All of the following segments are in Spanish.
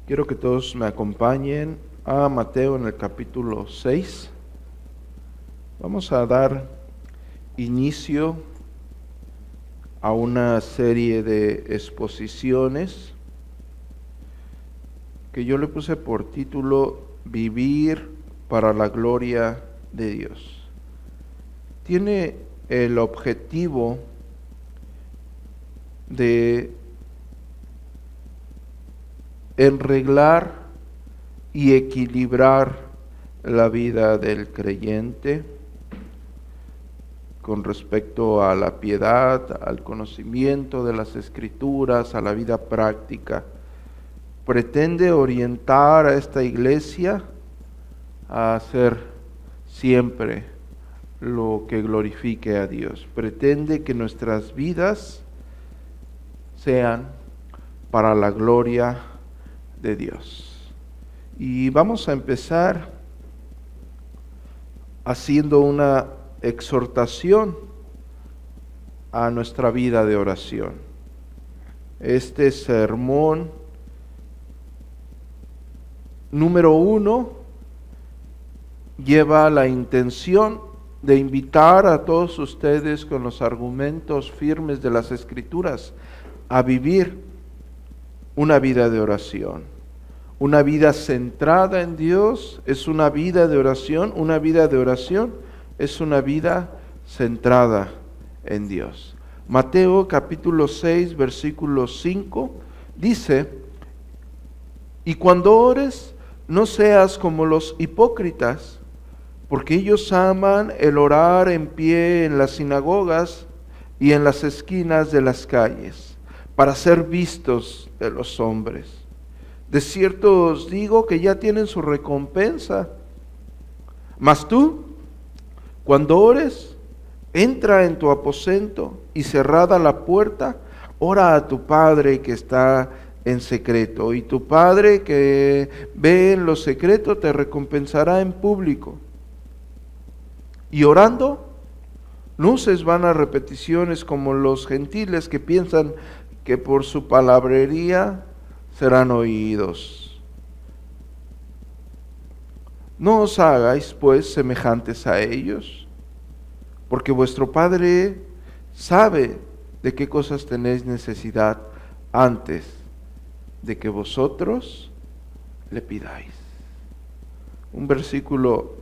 Quiero que todos me acompañen a Mateo en el capítulo 6. Vamos a dar inicio a una serie de exposiciones que yo le puse por título Vivir para la gloria de Dios. Tiene el objetivo de enreglar y equilibrar la vida del creyente con respecto a la piedad, al conocimiento de las Escrituras, a la vida práctica. Pretende orientar a esta iglesia a hacer siempre lo que glorifique a Dios. Pretende que nuestras vidas sean para la gloria de Dios. Y vamos a empezar haciendo una exhortación a nuestra vida de oración. Este sermón número 1 lleva la intención de invitar a todos ustedes con los argumentos firmes de las Escrituras a vivir una vida de oración. Una vida centrada en Dios es una vida de oración. Una vida de oración es una vida centrada en Dios. Mateo capítulo 6, versículo 5 dice: y cuando ores, no seas como los hipócritas, porque ellos aman el orar en pie en las sinagogas y en las esquinas de las calles, para ser vistos de los hombres. De cierto os digo que ya tienen su recompensa. Mas tú, cuando ores, entra en tu aposento y cerrada la puerta, ora a tu Padre que está en secreto, y tu Padre que ve en lo secreto te recompensará en público. Y orando, no uses vanas repeticiones como los gentiles que piensan que por su palabrería serán oídos. No os hagáis pues semejantes a ellos, porque vuestro Padre sabe de qué cosas tenéis necesidad antes de que vosotros le pidáis. Un versículo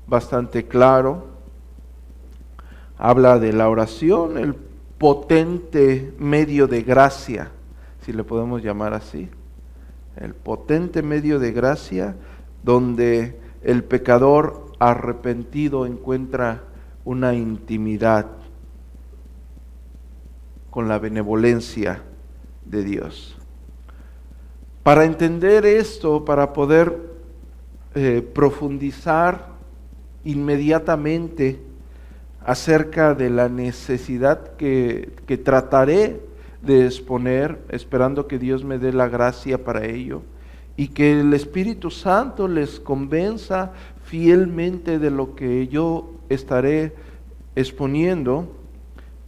bastante claro, habla de la oración, el potente medio de gracia, si le podemos llamar así, el potente medio de gracia, donde el pecador arrepentido encuentra una intimidad con la benevolencia de Dios. Para entender esto, para poder profundizar inmediatamente acerca de la necesidad que trataré de exponer, esperando que Dios me dé la gracia para ello, y que el Espíritu Santo les convenza fielmente de lo que yo estaré exponiendo,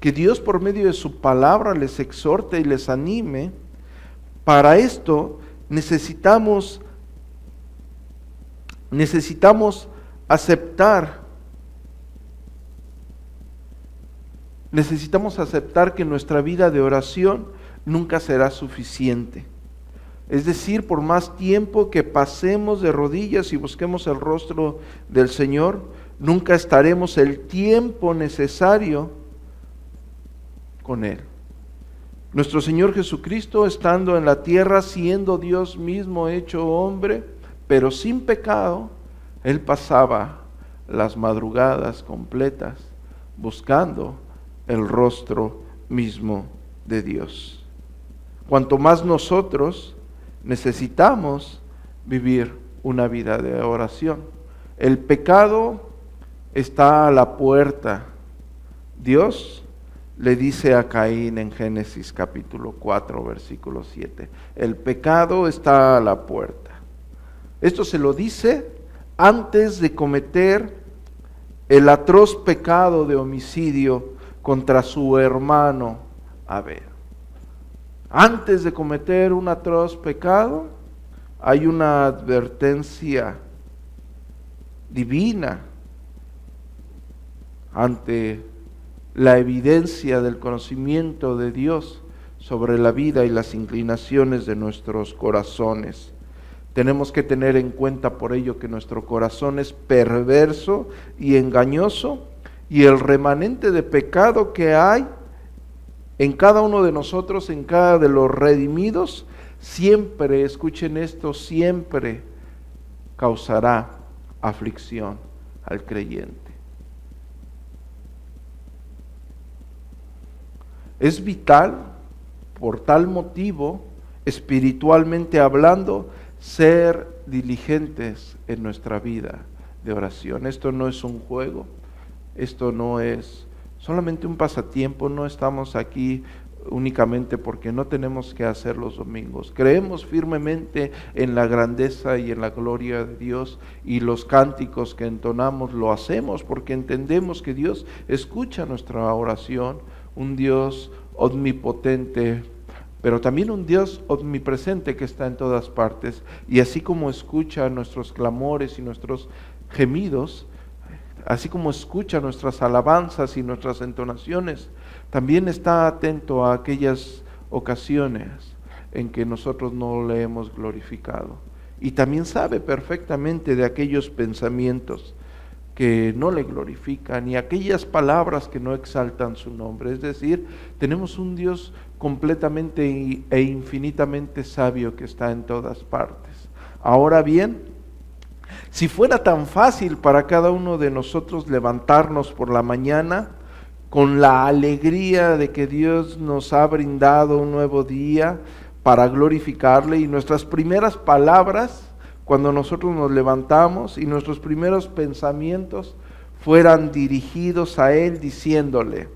que Dios por medio de su palabra les exhorte y les anime. Para esto necesitamos aceptar que nuestra vida de oración nunca será suficiente. Es decir, por más tiempo que pasemos de rodillas y busquemos el rostro del Señor, nunca estaremos el tiempo necesario con Él. Nuestro Señor Jesucristo, estando en la tierra, siendo Dios mismo hecho hombre, pero sin pecado, Él pasaba las madrugadas completas buscando el rostro mismo de Dios. Cuanto más nosotros necesitamos vivir una vida de oración. El pecado está a la puerta. Dios le dice a Caín en Génesis capítulo 4, versículo 7, el pecado está a la puerta. Esto se lo dice antes de cometer el atroz pecado de homicidio contra su hermano Abel. Antes de cometer un atroz pecado, hay una advertencia divina ante la evidencia del conocimiento de Dios sobre la vida y las inclinaciones de nuestros corazones. Tenemos que tener en cuenta por ello que nuestro corazón es perverso y engañoso, y el remanente de pecado que hay en cada uno de nosotros, en cada de los redimidos, siempre, escuchen esto, siempre causará aflicción al creyente. Es vital, por tal motivo, espiritualmente hablando, ser diligentes en nuestra vida de oración. Esto no es un juego, esto no es solamente un pasatiempo, no estamos aquí únicamente porque no tenemos que hacer los domingos. Creemos firmemente en la grandeza y en la gloria de Dios, y los cánticos que entonamos lo hacemos porque entendemos que Dios escucha nuestra oración, un Dios omnipotente, pero también un Dios omnipresente que está en todas partes, y así como escucha nuestros clamores y nuestros gemidos, así como escucha nuestras alabanzas y nuestras entonaciones, también está atento a aquellas ocasiones en que nosotros no le hemos glorificado, y también sabe perfectamente de aquellos pensamientos que no le glorifican y aquellas palabras que no exaltan su nombre. Es decir, tenemos un Dios completamente e infinitamente sabio que está en todas partes. Ahora bien, si fuera tan fácil para cada uno de nosotros levantarnos por la mañana con la alegría de que Dios nos ha brindado un nuevo día para glorificarle, y nuestras primeras palabras cuando nosotros nos levantamos y nuestros primeros pensamientos fueran dirigidos a Él diciéndole: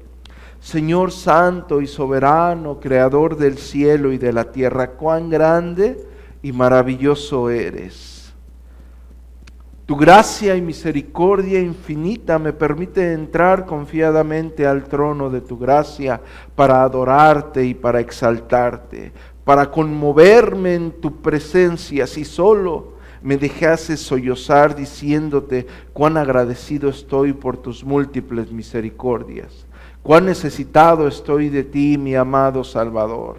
Señor santo y soberano, creador del cielo y de la tierra, cuán grande y maravilloso eres. Tu gracia y misericordia infinita me permite entrar confiadamente al trono de tu gracia para adorarte y para exaltarte, para conmoverme en tu presencia, si solo me dejases sollozar diciéndote cuán agradecido estoy por tus múltiples misericordias, cuán necesitado estoy de ti, mi amado Salvador,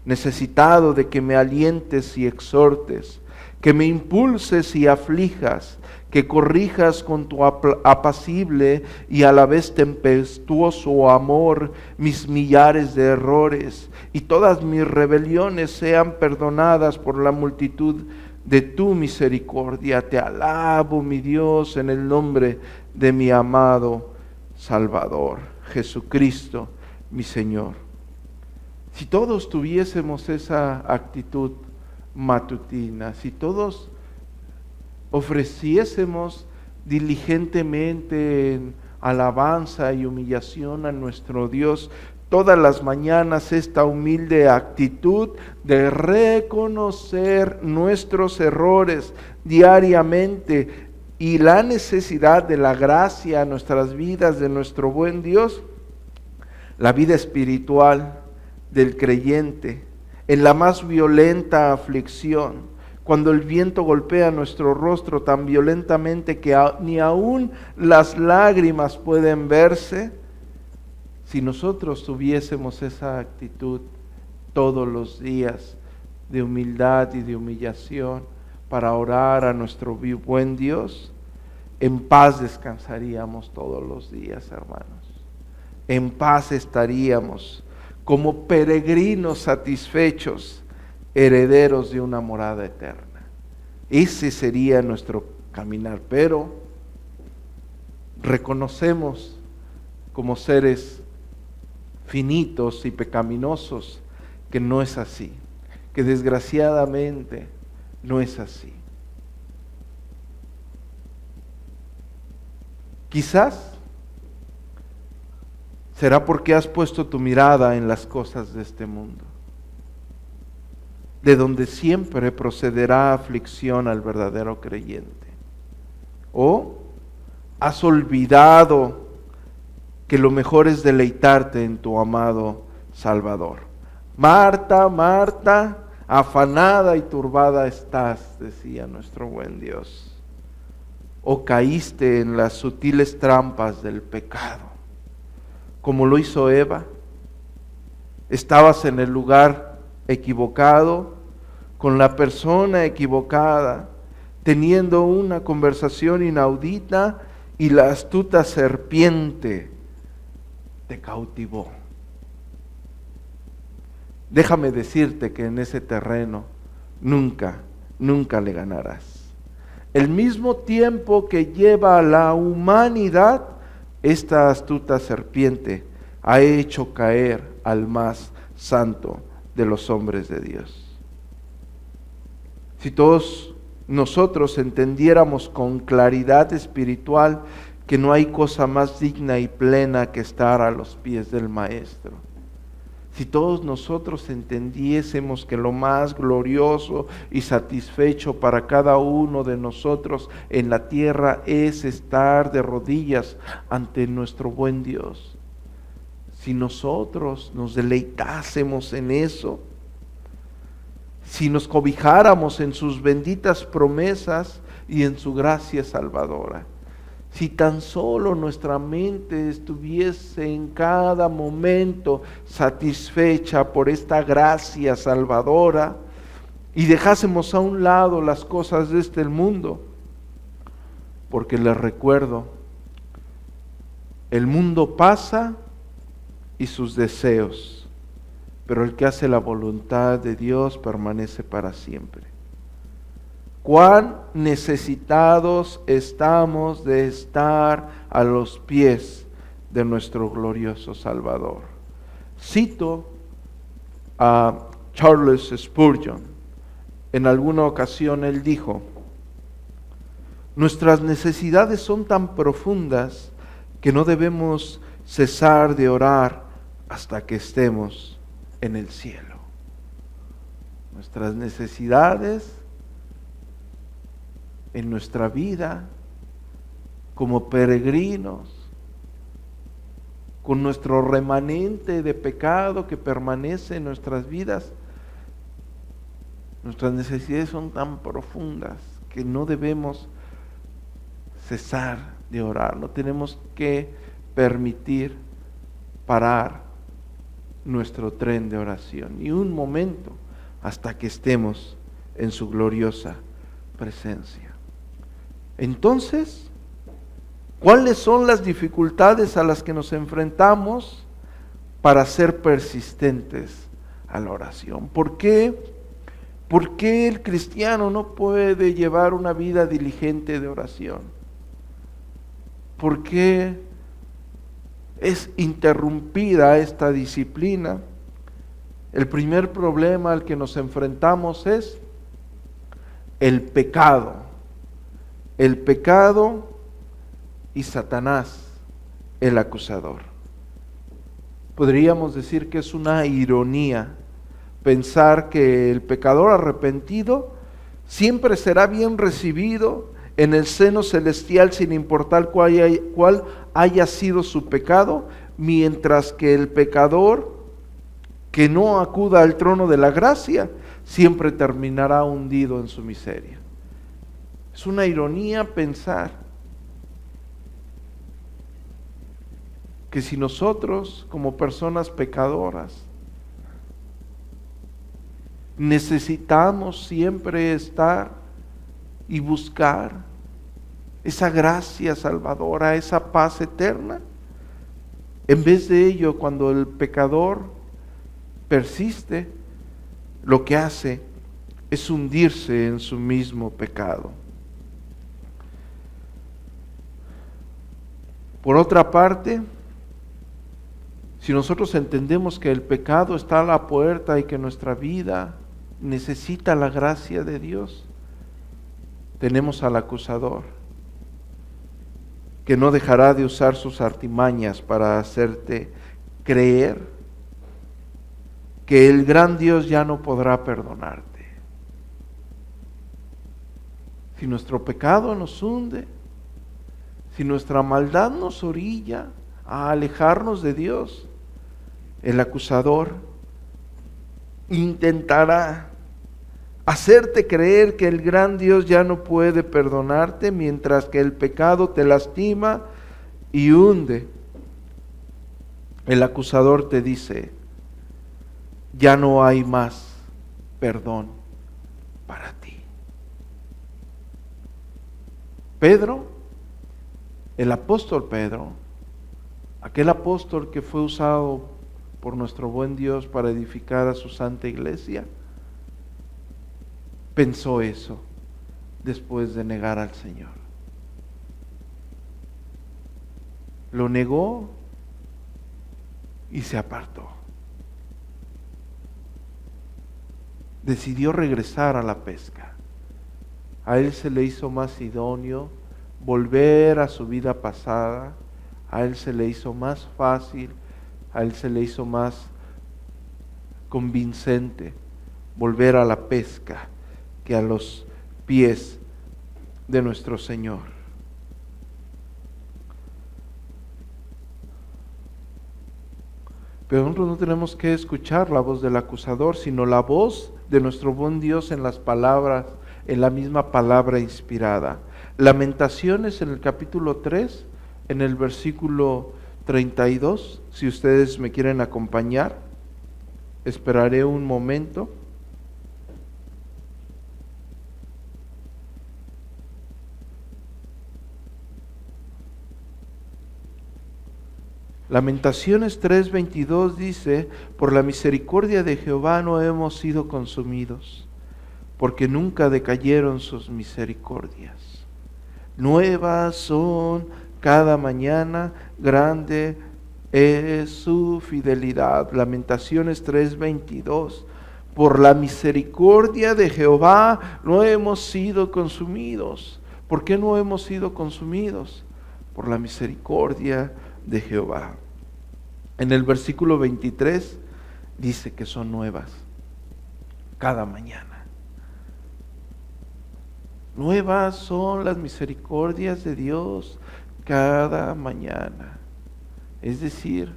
necesitado de que me alientes y exhortes, que me impulses y aflijas, que corrijas con tu apacible y a la vez tempestuoso amor mis millares de errores, y todas mis rebeliones sean perdonadas por la multitud de tu misericordia. Te alabo, mi Dios, en el nombre de mi amado Salvador, Jesucristo, mi Señor. Si todos tuviésemos esa actitud matutina, si todos ofreciésemos diligentemente en alabanza y humillación a nuestro Dios todas las mañanas, esta humilde actitud de reconocer nuestros errores diariamente y la necesidad de la gracia en nuestras vidas de nuestro buen Dios, la vida espiritual del creyente en la más violenta aflicción, cuando el viento golpea nuestro rostro tan violentamente que ni aún las lágrimas pueden verse, si nosotros tuviésemos esa actitud todos los días de humildad y de humillación para orar a nuestro buen Dios, en paz descansaríamos todos los días, hermanos. En paz estaríamos como peregrinos satisfechos, herederos de una morada eterna. Ese sería nuestro caminar, pero reconocemos como seres finitos y pecaminosos que no es así, que desgraciadamente no es así. Quizás será porque has puesto tu mirada en las cosas de este mundo, de donde siempre procederá aflicción al verdadero creyente. O has olvidado que lo mejor es deleitarte en tu amado Salvador. Marta, Marta, afanada y turbada estás, decía nuestro buen Dios. O caíste en las sutiles trampas del pecado, como lo hizo Eva. Estabas en el lugar equivocado, con la persona equivocada, teniendo una conversación inaudita, y la astuta serpiente te cautivó. Déjame decirte que en ese terreno nunca le ganarás. El mismo tiempo que lleva a la humanidad, esta astuta serpiente ha hecho caer al más santo de los hombres de Dios. Si todos nosotros entendiéramos con claridad espiritual que no hay cosa más digna y plena que estar a los pies del Maestro, si todos nosotros entendiésemos que lo más glorioso y satisfecho para cada uno de nosotros en la tierra es estar de rodillas ante nuestro buen Dios, si nosotros nos deleitásemos en eso, si nos cobijáramos en sus benditas promesas y en su gracia salvadora, si tan solo nuestra mente estuviese en cada momento satisfecha por esta gracia salvadora y dejásemos a un lado las cosas de este mundo, porque les recuerdo, el mundo pasa y sus deseos, pero el que hace la voluntad de Dios permanece para siempre. Cuán necesitados estamos de estar a los pies de nuestro glorioso Salvador. Cito a Charles Spurgeon. En alguna ocasión él dijo: nuestras necesidades son tan profundas que no debemos cesar de orar hasta que estemos en el cielo. Nuestras necesidades en nuestra vida como peregrinos, con nuestro remanente de pecado que permanece en nuestras vidas, nuestras necesidades son tan profundas que no debemos cesar de orar, no tenemos que permitir parar nuestro tren de oración ni un momento hasta que estemos en su gloriosa presencia. Entonces, ¿cuáles son las dificultades a las que nos enfrentamos para ser persistentes a la oración? ¿Por qué el cristiano no puede llevar una vida diligente de oración? ¿Por qué es interrumpida esta disciplina? El primer problema al que nos enfrentamos es el pecado. El pecado y Satanás, el acusador. Podríamos decir que es una ironía pensar que el pecador arrepentido siempre será bien recibido en el seno celestial sin importar cuál haya sido su pecado, mientras que el pecador que no acuda al trono de la gracia siempre terminará hundido en su miseria. Es una ironía pensar que si nosotros como personas pecadoras necesitamos siempre estar y buscar esa gracia salvadora, esa paz eterna, en vez de ello, cuando el pecador persiste, lo que hace es hundirse en su mismo pecado. Por otra parte, si nosotros entendemos que el pecado está a la puerta y que nuestra vida necesita la gracia de Dios, tenemos al acusador, que no dejará de usar sus artimañas para hacerte creer que el gran Dios ya no podrá perdonarte. Si nuestro pecado nos hunde, si nuestra maldad nos orilla a alejarnos de Dios, el acusador intentará hacerte creer que el gran Dios ya no puede perdonarte, mientras que el pecado te lastima y hunde. El acusador te dice, ya no hay más perdón para ti. Pedro, el apóstol Pedro, aquel apóstol que fue usado por nuestro buen Dios para edificar a su santa iglesia, pensó eso después de negar al Señor. Lo negó y se apartó. Decidió regresar a la pesca. A él se le hizo más idóneo volver a su vida pasada. A él se le hizo más fácil, a él se le hizo más convincente volver a la pesca que a los pies de nuestro Señor. Pero nosotros no tenemos que escuchar la voz del acusador, sino la voz de nuestro buen Dios en las palabras, en la misma palabra inspirada. Lamentaciones en el capítulo 3, en el versículo 32, si ustedes me quieren acompañar, esperaré un momento. Lamentaciones 3:22 dice, por la misericordia de Jehová no hemos sido consumidos, porque nunca decayeron sus misericordias. Nuevas son cada mañana, grande es su fidelidad. Lamentaciones 3:22. Por la misericordia de Jehová no hemos sido consumidos. ¿Por qué no hemos sido consumidos? Por la misericordia de Jehová. En el versículo 23 dice que son nuevas cada mañana. Nuevas son las misericordias de Dios cada mañana. Es decir,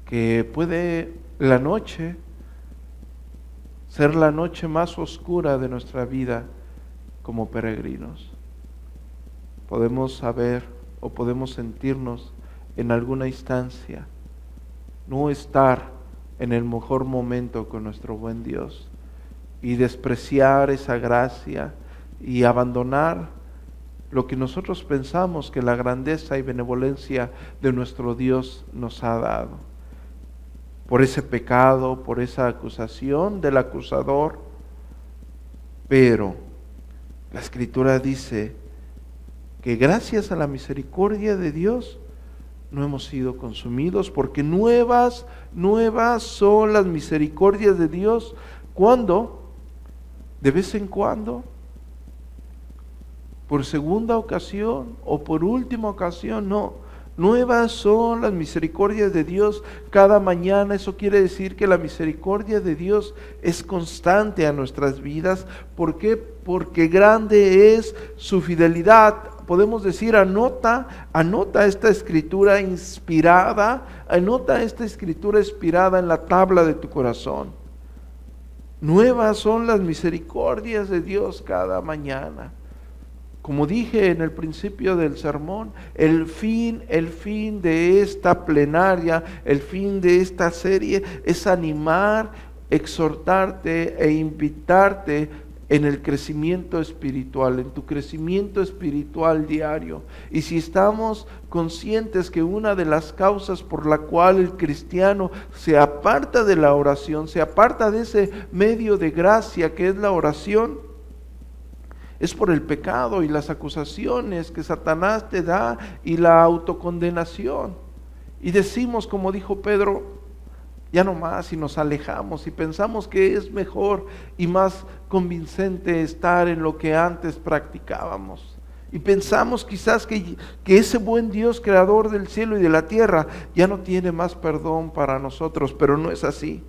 que puede la noche ser la noche más oscura de nuestra vida como peregrinos. Podemos saber o podemos sentirnos en alguna instancia no estar en el mejor momento con nuestro buen Dios y despreciar esa gracia y abandonar lo que nosotros pensamos que la grandeza y benevolencia de nuestro Dios nos ha dado. Por ese pecado, por esa acusación del acusador. Pero la Escritura dice que gracias a la misericordia de Dios no hemos sido consumidos, porque nuevas son las misericordias de Dios. ¿Cuándo? De vez en cuando, por segunda ocasión o por última ocasión, no. Nuevas son las misericordias de Dios cada mañana. Eso quiere decir que la misericordia de Dios es constante a nuestras vidas. ¿Por qué? Porque grande es su fidelidad. Podemos decir, anota esta escritura inspirada, anota esta escritura inspirada en la tabla de tu corazón. Nuevas son las misericordias de Dios cada mañana. Como dije en el principio del sermón, el fin de esta plenaria, el fin de esta serie es animar, exhortarte e invitarte en el crecimiento espiritual, en tu crecimiento espiritual diario. Y si estamos conscientes que una de las causas por la cual el cristiano se aparta de la oración, se aparta de ese medio de gracia que es la oración, es por el pecado y las acusaciones que Satanás te da y la autocondenación. Y decimos, como dijo Pedro, ya no más, y nos alejamos y pensamos que es mejor y más convincente estar en lo que antes practicábamos. Y pensamos quizás que ese buen Dios creador del cielo y de la tierra ya no tiene más perdón para nosotros, pero no es así.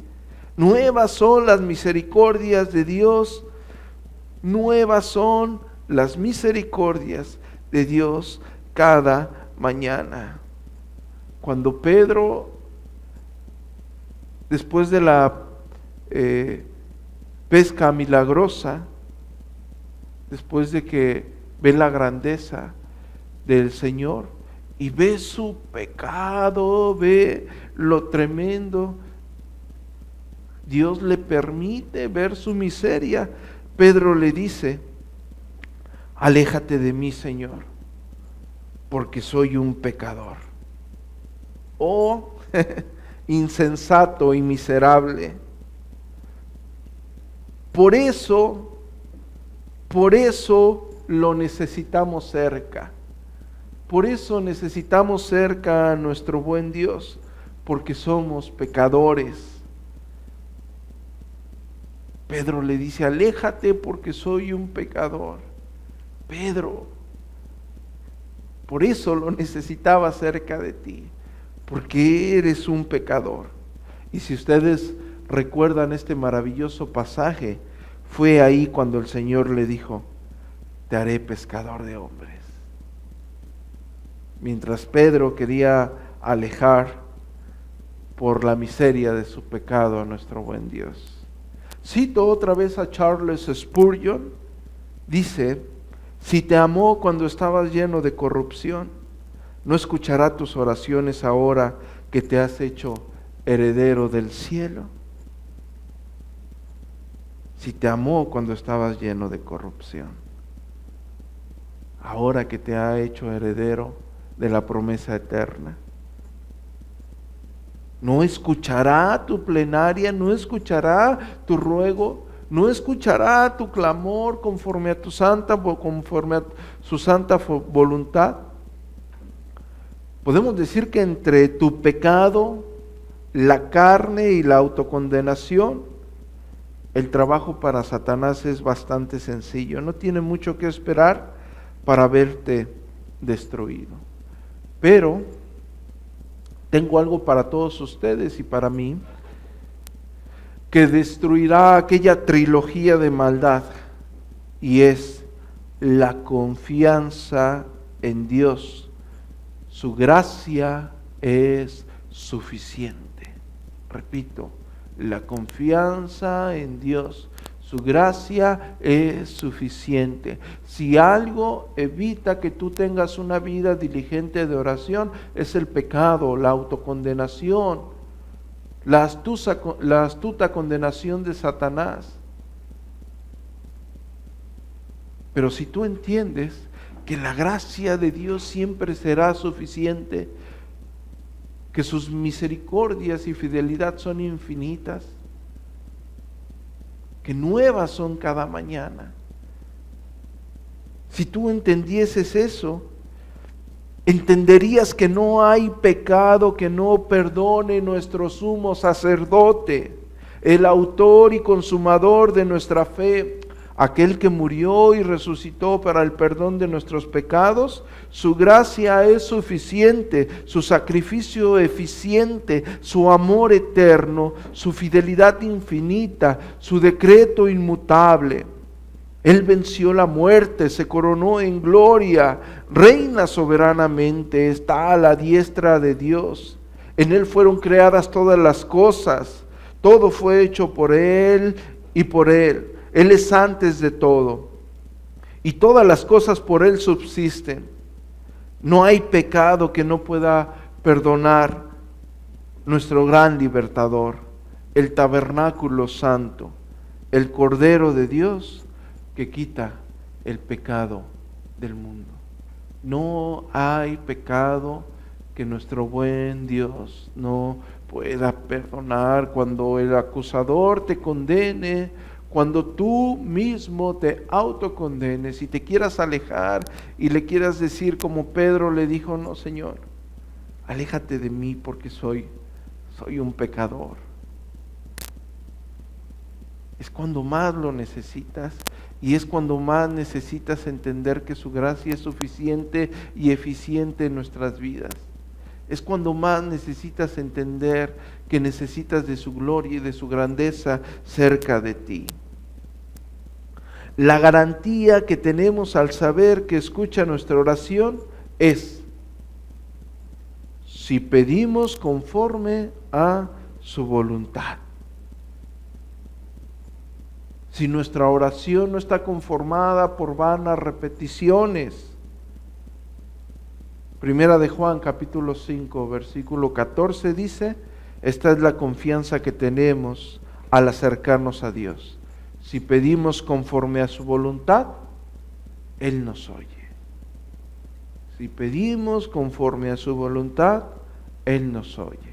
Nuevas son las misericordias de Dios. Nuevas son las misericordias de Dios cada mañana. Cuando Pedro, después de la pesca milagrosa, después de que ve la grandeza del Señor y ve su pecado, ve lo tremendo, Dios le permite ver su miseria. Pedro le dice: aléjate de mí, Señor, porque soy un pecador. Oh, insensato y miserable. Por eso lo necesitamos cerca. Por eso necesitamos cerca a nuestro buen Dios, porque somos pecadores. Pedro le dice: aléjate porque soy un pecador. Pedro, por eso lo necesitaba cerca de ti, porque eres un pecador. Y si ustedes recuerdan este maravilloso pasaje, fue ahí cuando el Señor le dijo: te haré pescador de hombres. Mientras Pedro quería alejar por la miseria de su pecado a nuestro buen Dios. Cito otra vez a Charles Spurgeon, dice: si te amó cuando estabas lleno de corrupción, ¿no escuchará tus oraciones ahora que te has hecho heredero del cielo? Si te amó cuando estabas lleno de corrupción, ahora que te ha hecho heredero de la promesa eterna, ¿no escuchará tu plenaria? ¿No escuchará tu ruego? ¿No escuchará tu clamor conforme a su santa voluntad? Podemos decir que entre tu pecado, la carne y la autocondenación, el trabajo para Satanás es bastante sencillo. No tiene mucho que esperar para verte destruido. Pero tengo algo para todos ustedes y para mí, que destruirá aquella trilogía de maldad, y es la confianza en Dios. Su gracia es suficiente. Repito, la confianza en Dios. Su gracia es suficiente. Si algo evita que tú tengas una vida diligente de oración, es el pecado, la autocondenación, la astuta condenación de Satanás. Pero si tú entiendes que la gracia de Dios siempre será suficiente, que sus misericordias y fidelidad son infinitas, que nuevas son cada mañana. Si tú entendieses eso, entenderías que no hay pecado que no perdone nuestro sumo sacerdote, el autor y consumador de nuestra fe, aquel que murió y resucitó para el perdón de nuestros pecados. Su gracia es suficiente, su sacrificio eficiente, su amor eterno, su fidelidad infinita, su decreto inmutable. Él venció la muerte, se coronó en gloria, reina soberanamente, está a la diestra de Dios. En Él fueron creadas todas las cosas, todo fue hecho por Él y por Él. Él es antes de todo, y todas las cosas por Él subsisten. No hay pecado que no pueda perdonar nuestro gran libertador, el tabernáculo santo, el Cordero de Dios que quita el pecado del mundo. No hay pecado que nuestro buen Dios no pueda perdonar. Cuando el acusador te condene, cuando tú mismo te autocondenes y te quieras alejar y le quieras decir como Pedro le dijo: no, Señor, aléjate de mí porque soy un pecador. Es cuando más lo necesitas, y es cuando más necesitas entender que su gracia es suficiente y eficiente en nuestras vidas. Es cuando más necesitas entender que necesitas de su gloria y de su grandeza cerca de ti. La garantía que tenemos al saber que escucha nuestra oración es: si pedimos conforme a su voluntad. si nuestra oración no está conformada por vanas repeticiones. Primera de Juan, capítulo 5, versículo 14 dice: esta es la confianza que tenemos al acercarnos a Dios. Si pedimos conforme a su voluntad, Él nos oye. Si pedimos conforme a su voluntad, Él nos oye.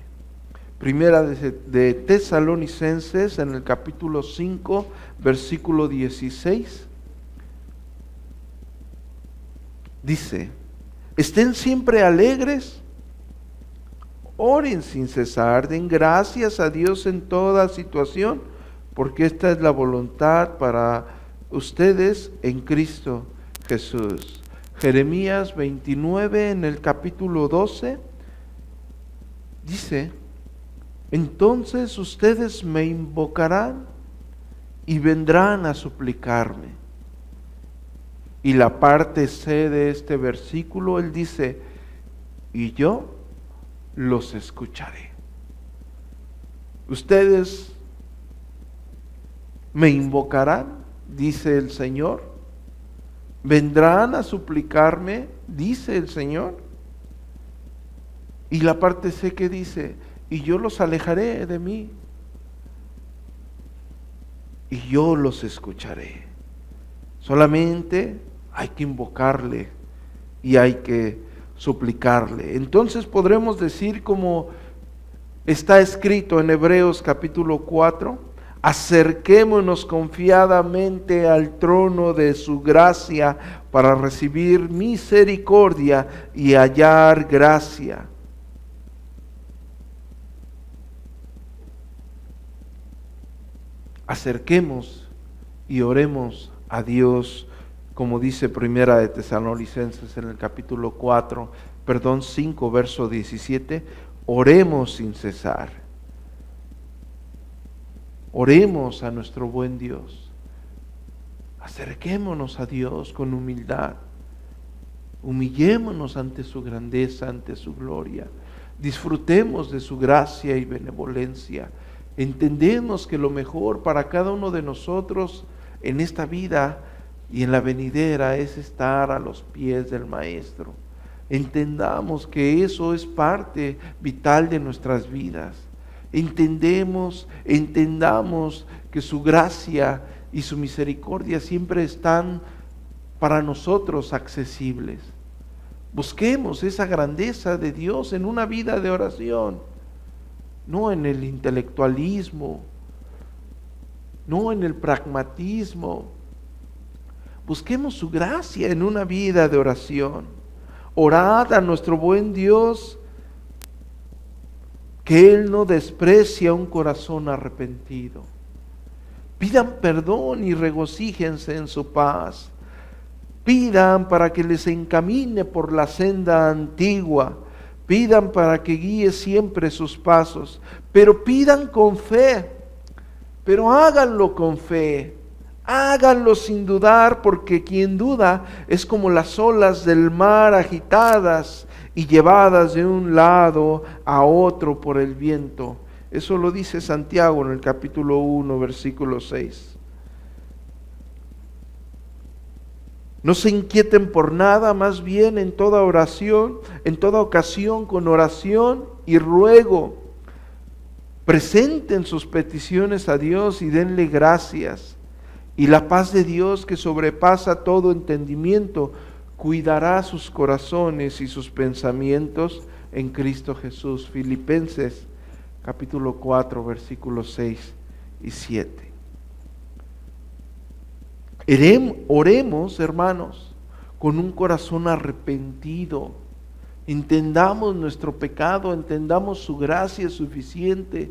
Primera de Tesalonicenses, en el capítulo 5, versículo 16, dice: estén siempre alegres, oren sin cesar, den gracias a Dios en toda situación, porque esta es la voluntad para ustedes en Cristo Jesús. Jeremías 29, en el capítulo 12, dice: entonces ustedes me invocarán y vendrán a suplicarme. Y la parte C de este versículo, él dice: y yo los escucharé. Ustedes me invocarán, dice el Señor, vendrán a suplicarme, dice el Señor. Y la parte C que dice: y yo los alejaré de mí, y yo los escucharé. Solamente hay que invocarle y hay que suplicarle. Entonces podremos decir, como está escrito en Hebreos capítulo 4, acerquémonos confiadamente al trono de su gracia para recibir misericordia y hallar gracia. Acerquemos y oremos a Dios, como dice Primera de Tesalonicenses en el capítulo 5, verso 17, oremos sin cesar. Oremos a nuestro buen Dios. Acerquémonos a Dios con humildad. Humillémonos ante su grandeza, ante su gloria. Disfrutemos de su gracia y benevolencia. Entendemos que lo mejor para cada uno de nosotros en esta vida y en la venidera es estar a los pies del Maestro. Entendamos que eso es parte vital de nuestras vidas. Entendamos que su gracia y su misericordia siempre están para nosotros accesibles. Busquemos esa grandeza de Dios en una vida de oración, no en el intelectualismo, no en el pragmatismo. Busquemos su gracia en una vida de oración. Orad a nuestro buen Dios, que Él no desprecia un corazón arrepentido. Pidan perdón y regocíjense en su paz. Pidan para que les encamine por la senda antigua. Pidan para que guíe siempre sus pasos. Pero pidan con fe. Pero háganlo con fe. Háganlo sin dudar, porque quien duda es como las olas del mar agitadas y llevadas de un lado a otro por el viento. Eso lo dice Santiago en el capítulo 1, versículo 6. No se inquieten por nada, más bien en toda oración, en toda ocasión, con oración y ruego, presenten sus peticiones a Dios y denle gracias. Y la paz de Dios, que sobrepasa todo entendimiento, cuidará sus corazones y sus pensamientos en Cristo Jesús. Filipenses capítulo 4, versículos 6 y 7. Oremos, hermanos, con un corazón arrepentido. Entendamos nuestro pecado, entendamos su gracia suficiente.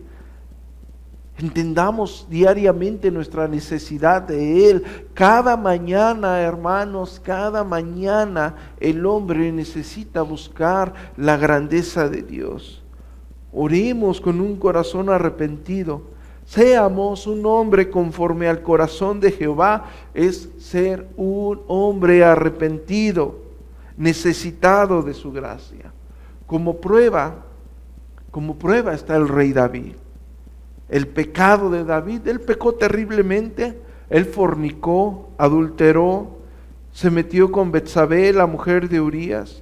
Entendamos diariamente nuestra necesidad de Él. Cada mañana, hermanos, cada mañana el hombre necesita buscar la grandeza de Dios. Oremos con un corazón arrepentido. Seamos un hombre conforme al corazón de Jehová, es ser un hombre arrepentido, necesitado de su gracia. Como prueba está el rey David. El pecado de David, él pecó terriblemente, Él fornicó, adulteró, se metió con Betsabé, la mujer de Urías.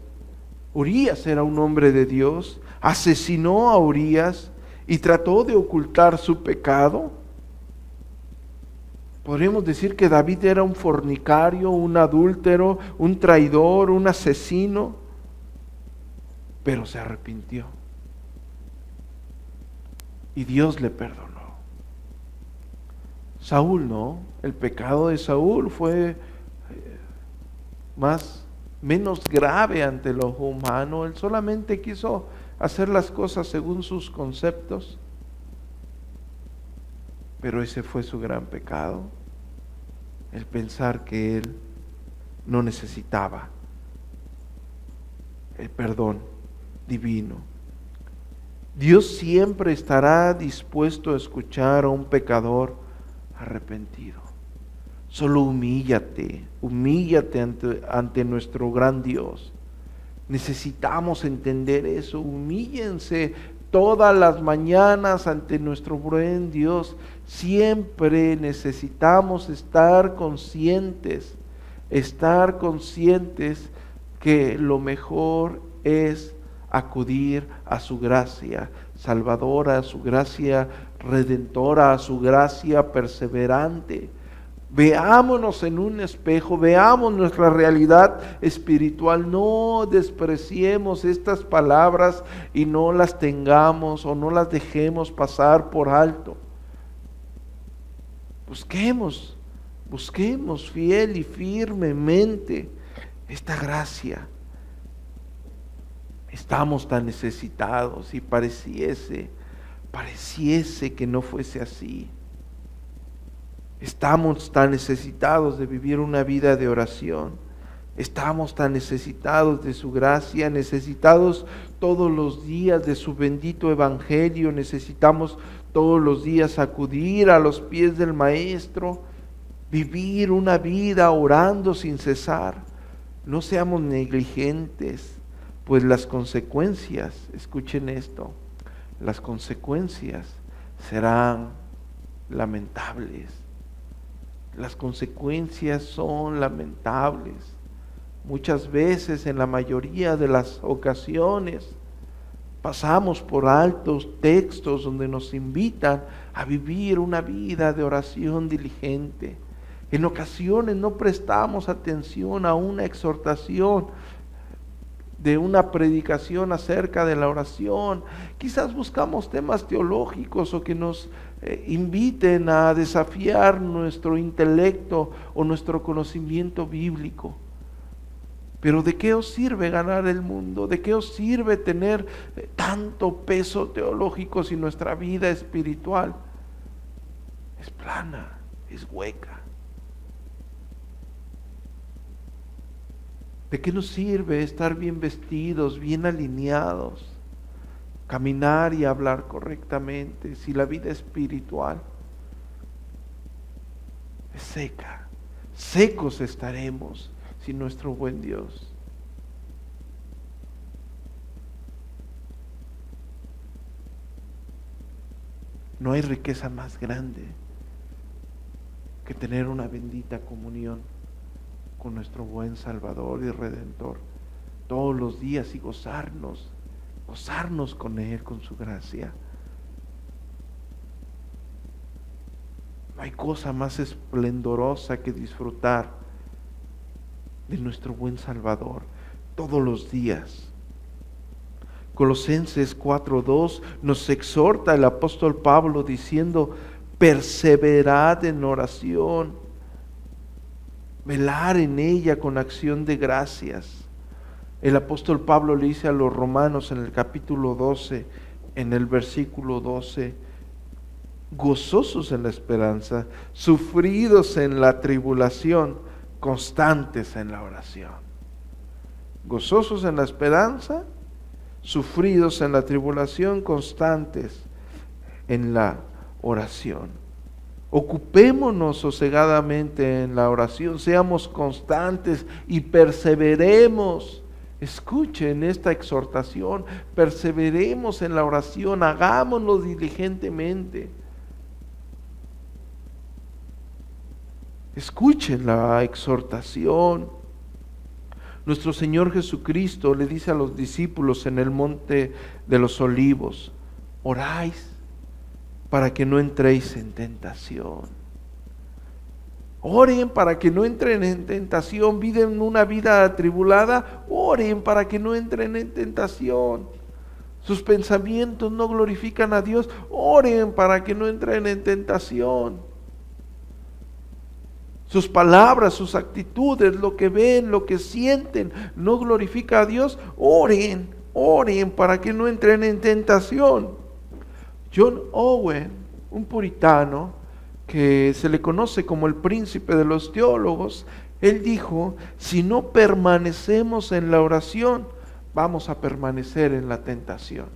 Urías era un hombre de Dios, asesinó a Urías y trató de ocultar su pecado. Podríamos decir que David era un fornicario, un adúltero, un traidor, un asesino, pero se arrepintió. Y Dios le perdonó. Saúl no, el pecado de Saúl fue menos grave ante el ojo humano. Él solamente quiso hacer las cosas según sus conceptos, pero ese fue su gran pecado, el pensar que él no necesitaba el perdón divino. Dios siempre estará dispuesto a escuchar a un pecador arrepentido. Solo humíllate ante nuestro gran Dios. Necesitamos entender eso. Humíllense todas las mañanas ante nuestro buen Dios. Siempre necesitamos estar conscientes que lo mejor es acudir a su gracia salvadora, a su gracia redentora, a su gracia perseverante. Veámonos en un espejo, veamos nuestra realidad espiritual, no despreciemos estas palabras y no las tengamos o no las dejemos pasar por alto. Busquemos fiel y firmemente esta gracia. Estamos tan necesitados y pareciese que no fuese así. Estamos tan necesitados de vivir una vida de oración. Estamos tan necesitados de su gracia, necesitados todos los días de su bendito evangelio. Necesitamos todos los días acudir a los pies del Maestro, vivir una vida orando sin cesar. No seamos negligentes, pues las consecuencias, escuchen esto, las consecuencias serán lamentables. Las consecuencias son lamentables. Muchas veces, en la mayoría de las ocasiones, pasamos por altos textos donde nos invitan a vivir una vida de oración diligente. En ocasiones no prestamos atención a una exhortación de una predicación acerca de la oración. Quizás buscamos temas teológicos o que nos inviten a desafiar nuestro intelecto o nuestro conocimiento bíblico. Pero ¿de qué os sirve ganar el mundo? ¿De qué os sirve tener tanto peso teológico si nuestra vida espiritual es plana, es hueca? ¿De qué nos sirve estar bien vestidos, bien alineados, caminar y hablar correctamente si la vida espiritual es seca? Secos estaremos sin nuestro buen Dios. No hay riqueza más grande que tener una bendita comunión con nuestro buen Salvador y Redentor todos los días y gozarnos con Él, con su gracia. No hay cosa más esplendorosa que disfrutar de nuestro buen Salvador todos los días. Colosenses 4:2 nos exhorta el apóstol Pablo diciendo: perseverad en oración, velar en ella con acción de gracias. El apóstol Pablo le dice a los romanos en el capítulo 12, en el versículo 12: gozosos en la esperanza, sufridos en la tribulación, constantes en la oración. Gozosos en la esperanza, sufridos en la tribulación, constantes en la oración. Ocupémonos sosegadamente en la oración, seamos constantes y perseveremos. Escuchen esta exhortación: perseveremos en la oración, hagámoslo diligentemente. Escuchen la exhortación. Nuestro Señor Jesucristo le dice a los discípulos en el monte de los olivos: oráis para que no entréis en tentación. Oren para que no entren en tentación. Viven una vida atribulada, oren para que no entren en tentación. Sus pensamientos no glorifican a Dios, oren para que no entren en tentación. Sus palabras, sus actitudes, lo que ven, lo que sienten, no glorifica a Dios, oren para que no entren en tentación. John Owen, un puritano que se le conoce como el príncipe de los teólogos, él dijo: si no permanecemos en la oración, vamos a permanecer en la tentación.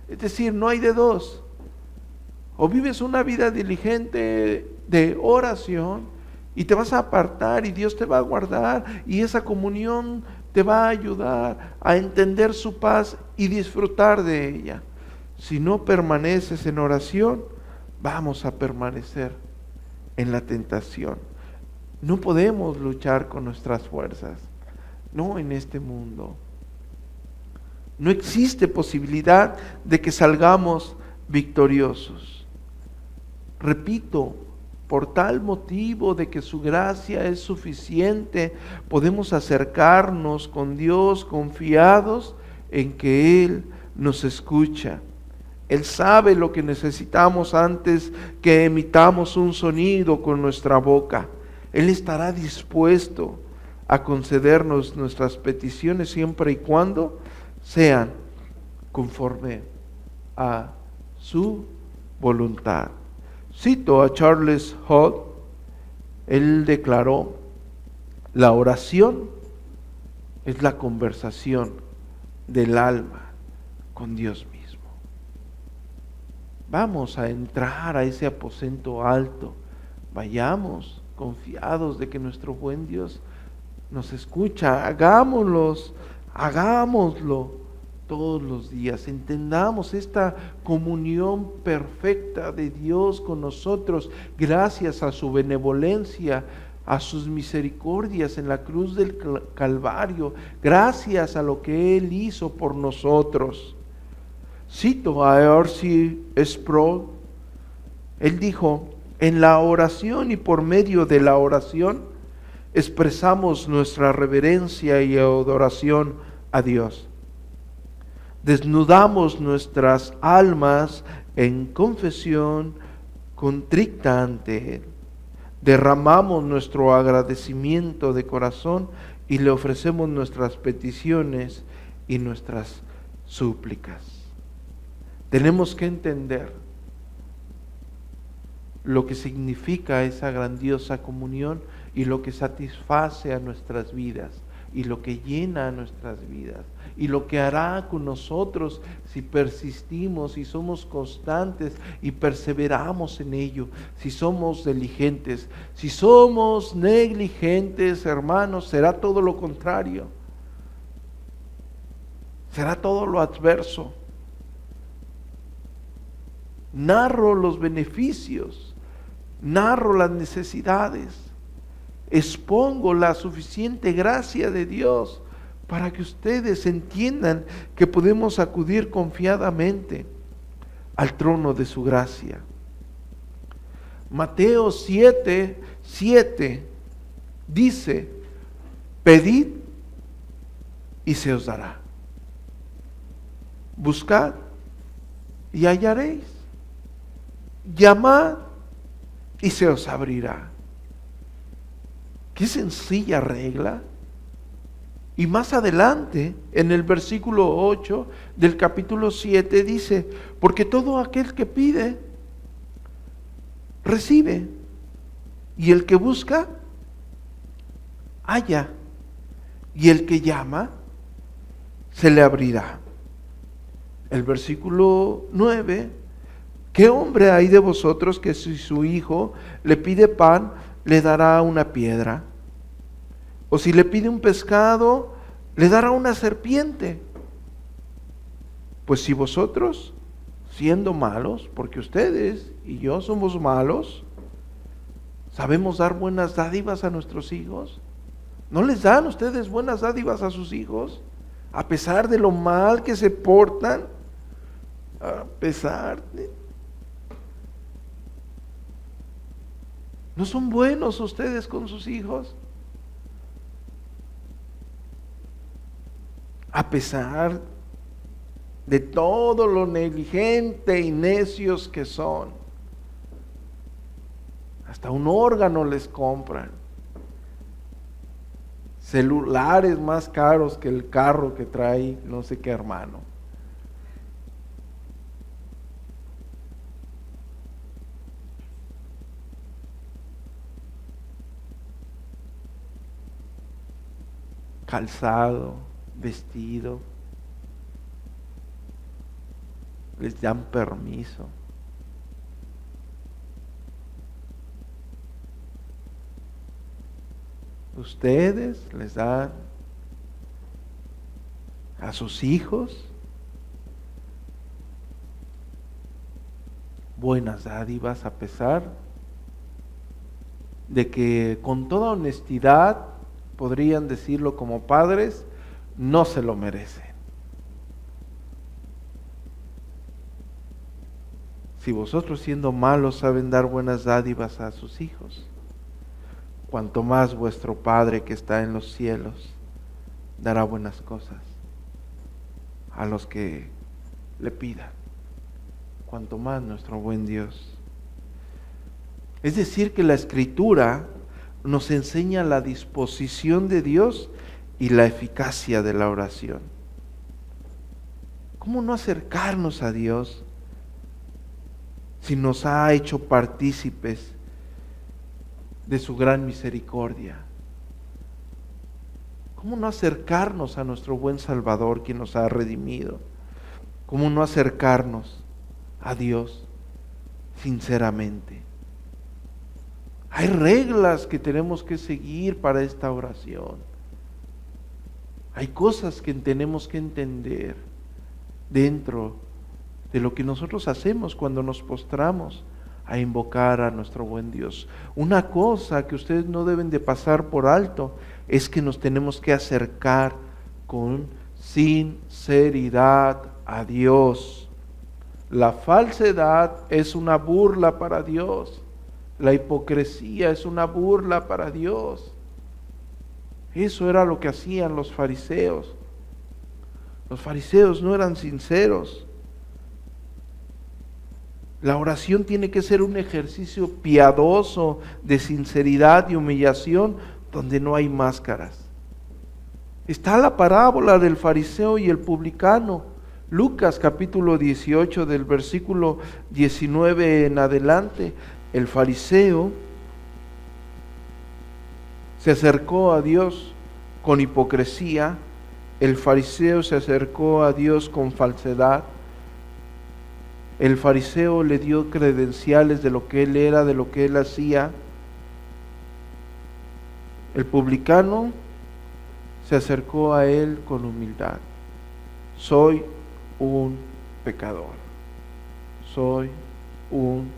Es decir, no hay de dos. O vives una vida diligente de oración y te vas a apartar y Dios te va a guardar y esa comunión te va a ayudar a entender su paz y disfrutar de ella. Si no permaneces en oración, vamos a permanecer en la tentación. No podemos luchar con nuestras fuerzas, no en este mundo. No existe posibilidad de que salgamos victoriosos. Repito, por tal motivo de que su gracia es suficiente, podemos acercarnos con Dios confiados en que Él nos escucha. Él sabe lo que necesitamos antes que emitamos un sonido con nuestra boca. Él estará dispuesto a concedernos nuestras peticiones siempre y cuando sean conforme a su voluntad. Cito a Charles Hodge. Él declaró: la oración es la conversación del alma con Dios mismo. Vamos a entrar a ese aposento alto. Vayamos confiados de que nuestro buen Dios nos escucha. Hagámoslo todos los días. Entendamos esta comunión perfecta de Dios con nosotros, gracias a su benevolencia, a sus misericordias en la cruz del Calvario, gracias a lo que Él hizo por nosotros. Cito a R.C. Sproul. Él dijo: en la oración y por medio de la oración expresamos nuestra reverencia y adoración a Dios. Desnudamos nuestras almas en confesión contrita ante Él. Derramamos nuestro agradecimiento de corazón y le ofrecemos nuestras peticiones y nuestras súplicas. Tenemos que entender lo que significa esa grandiosa comunión y lo que satisface a nuestras vidas y lo que llena a nuestras vidas y lo que hará con nosotros si persistimos, si somos constantes y perseveramos en ello, si somos diligentes. Si somos negligentes, hermanos, será todo lo contrario, será todo lo adverso. Narro los beneficios, narro las necesidades, expongo la suficiente gracia de Dios para que ustedes entiendan que podemos acudir confiadamente al trono de su gracia. Mateo 7:7 dice: pedid y se os dará, buscad y hallaréis, llamad y se os abrirá. Qué sencilla regla. Y más adelante, en el versículo 8 del capítulo 7 dice: porque todo aquel que pide, recibe, y el que busca, halla, y el que llama, se le abrirá. El versículo 9: ¿qué hombre hay de vosotros que si su hijo le pide pan, le dará una piedra? O si le pide un pescado, le dará una serpiente. Pues si vosotros, siendo malos, porque ustedes y yo somos malos, ¿Sabemos dar buenas dádivas a nuestros hijos? ¿No les dan ustedes buenas dádivas a sus hijos? A pesar de lo mal que se portan, a pesar de... ¿No son buenos ustedes con sus hijos? A pesar de todo lo negligente y necios que son. Hasta un órgano les compran. Celulares más caros que el carro que trae no sé qué hermano. Calzado, vestido. Les dan permiso. Ustedes les dan a sus hijos buenas dádivas a pesar de que con toda honestidad podrían decirlo como padres, no se lo merecen. Si vosotros siendo malos saben dar buenas dádivas a sus hijos, cuanto más vuestro Padre que está en los cielos dará buenas cosas a los que le pidan, cuanto más nuestro buen Dios. Es decir, que la Escritura nos enseña la disposición de Dios y la eficacia de la oración. ¿Cómo no acercarnos a Dios si nos ha hecho partícipes de su gran misericordia? ¿Cómo no acercarnos a nuestro buen Salvador, quien nos ha redimido? ¿Cómo no acercarnos a Dios sinceramente? Hay reglas que tenemos que seguir para esta oración. Hay cosas que tenemos que entender dentro de lo que nosotros hacemos cuando nos postramos a invocar a nuestro buen Dios. Una cosa que ustedes no deben de pasar por alto es que nos tenemos que acercar con sinceridad a Dios. La falsedad es una burla para Dios. La hipocresía es una burla para Dios. Eso era lo que hacían los fariseos. Los fariseos no eran sinceros. La oración tiene que ser un ejercicio piadoso de sinceridad y humillación donde no hay máscaras. Está la parábola del fariseo y el publicano. Lucas capítulo 18 del versículo 19 en adelante. El fariseo se acercó a Dios con hipocresía. El fariseo se acercó a Dios con falsedad. El fariseo le dio credenciales de lo que él era, de lo que él hacía. El publicano se acercó a él con humildad. Soy un pecador. Soy un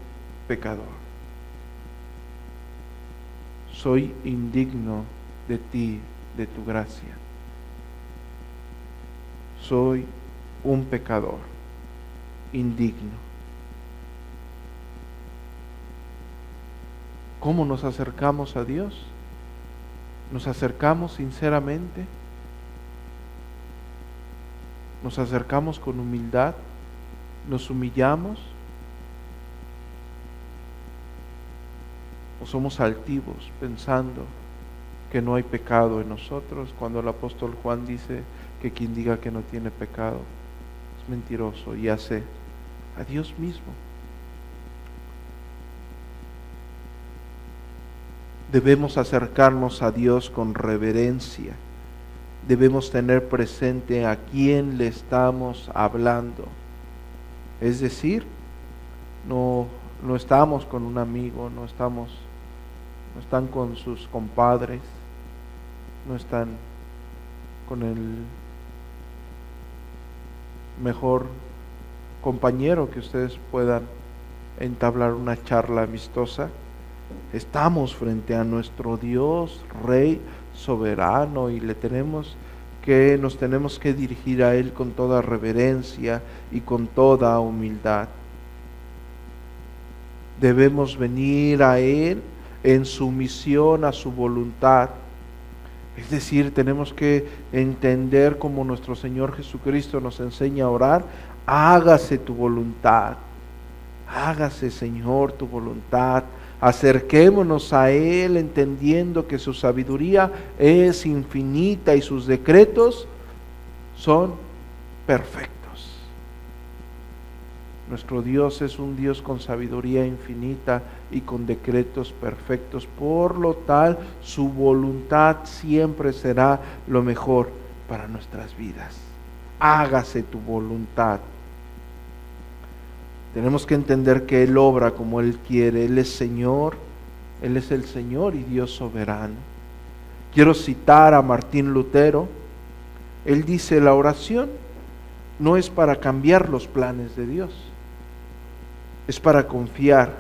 pecador. Soy indigno de ti, de tu gracia. Soy un pecador indigno. ¿Cómo nos acercamos a Dios? ¿Nos acercamos sinceramente? ¿Nos acercamos con humildad? ¿Nos humillamos? ¿O somos altivos pensando que no hay pecado en nosotros cuando el apóstol Juan dice que quien diga que no tiene pecado es mentiroso y hace a Dios mismo? Debemos acercarnos a Dios con reverencia. Debemos tener presente a quién le estamos hablando. Es decir, no estamos con un amigo, no están con sus compadres, no están con el mejor compañero que ustedes puedan entablar una charla amistosa. Estamos frente a nuestro Dios, Rey soberano, y nos tenemos que dirigir a Él con toda reverencia y con toda humildad. Debemos venir a Él en sumisión a su voluntad. Es decir, tenemos que entender como nuestro Señor Jesucristo nos enseña a orar: hágase tu voluntad. Hágase, Señor, tu voluntad. Acerquémonos a Él entendiendo que su sabiduría es infinita y sus decretos son perfectos. Nuestro Dios es un Dios con sabiduría infinita y con decretos perfectos. Por lo tal, su voluntad siempre será lo mejor para nuestras vidas. Hágase tu voluntad. Tenemos que entender que Él obra como Él quiere. Él es Señor, Él es el Señor y Dios soberano. Quiero citar a Martín Lutero. Él dice: la oración no es para cambiar los planes de Dios, es para confiar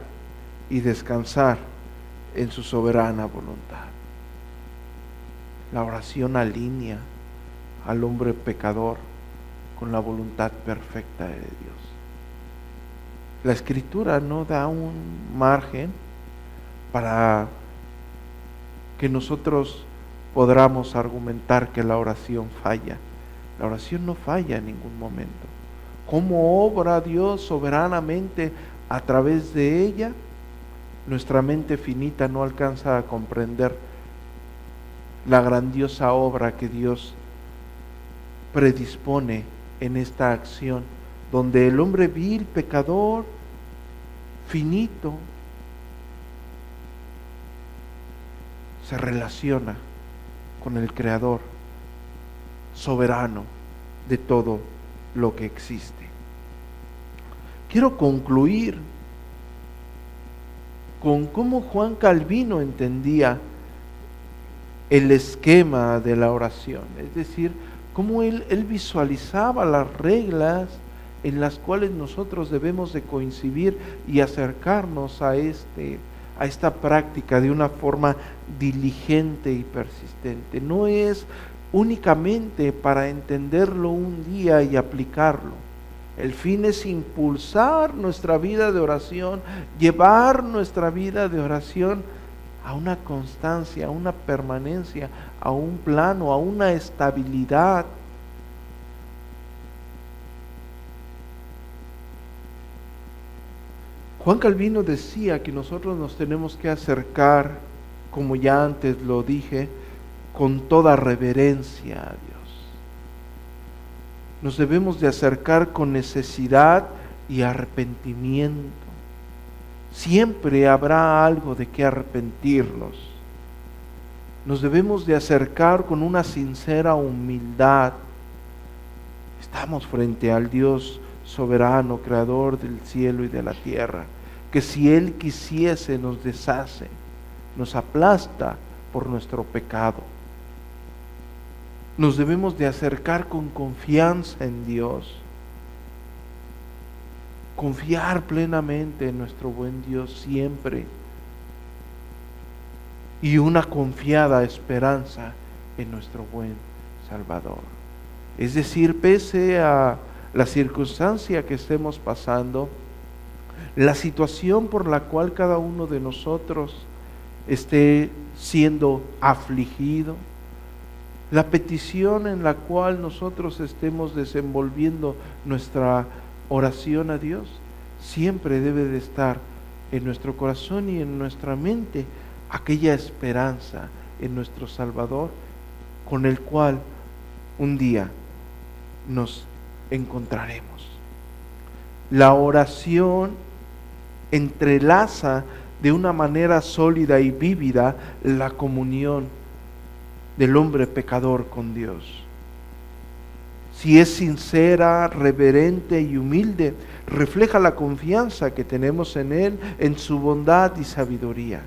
y descansar en su soberana voluntad. La oración alinea al hombre pecador con la voluntad perfecta de Dios. La Escritura no da un margen para que nosotros podamos argumentar que la oración falla. La oración no falla en ningún momento. ¿Cómo obra Dios soberanamente a través de ella? Nuestra mente finita no alcanza a comprender la grandiosa obra que Dios predispone en esta acción, donde el hombre vil, pecador, finito, se relaciona con el Creador soberano de todo lo que existe. Quiero concluir con cómo Juan Calvino entendía el esquema de la oración, es decir, cómo él visualizaba las reglas en las cuales nosotros debemos de coincidir y acercarnos a esta práctica de una forma diligente y persistente. No es únicamente para entenderlo un día y aplicarlo. El fin es impulsar nuestra vida de oración, llevar nuestra vida de oración a una constancia, a una permanencia, a un plano, a una estabilidad. Juan Calvino decía que nosotros nos tenemos que acercar, como ya antes lo dije, con toda reverencia a Dios. Nos debemos de acercar con necesidad y arrepentimiento. Siempre habrá algo de qué arrepentirnos. Nos debemos de acercar con una sincera humildad. Estamos frente al Dios soberano, creador del cielo y de la tierra, que si Él quisiese nos deshace, nos aplasta por nuestro pecado. Nos debemos de acercar con confianza en Dios, confiar plenamente en nuestro buen Dios siempre, y una confiada esperanza en nuestro buen Salvador. Es decir, pese a la circunstancia que estemos pasando, la situación por la cual cada uno de nosotros esté siendo afligido, la petición en la cual nosotros estemos desenvolviendo nuestra oración a Dios, siempre debe de estar en nuestro corazón y en nuestra mente aquella esperanza en nuestro Salvador, con el cual un día nos encontraremos. La oración entrelaza de una manera sólida y vívida la comunión del hombre pecador con Dios. Si es sincera, reverente y humilde, refleja la confianza que tenemos en Él, en su bondad y sabiduría.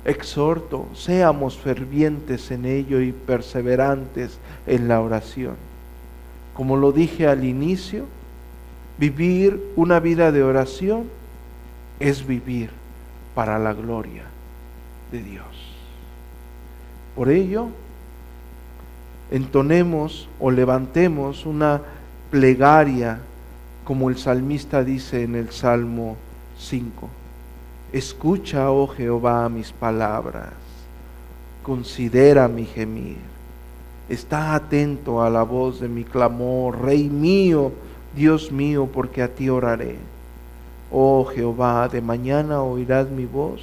Exhorto, seamos fervientes en ello y perseverantes en la oración. Como lo dije al inicio, vivir una vida de oración es vivir para la gloria de Dios. Por ello, entonemos o levantemos una plegaria, como el salmista dice en el Salmo 5. Escucha, oh Jehová, mis palabras, considera mi gemir, está atento a la voz de mi clamor, Rey mío, Dios mío, porque a ti oraré. Oh Jehová, de mañana oirás mi voz,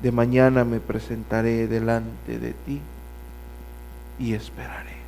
de mañana me presentaré delante de ti y esperaré.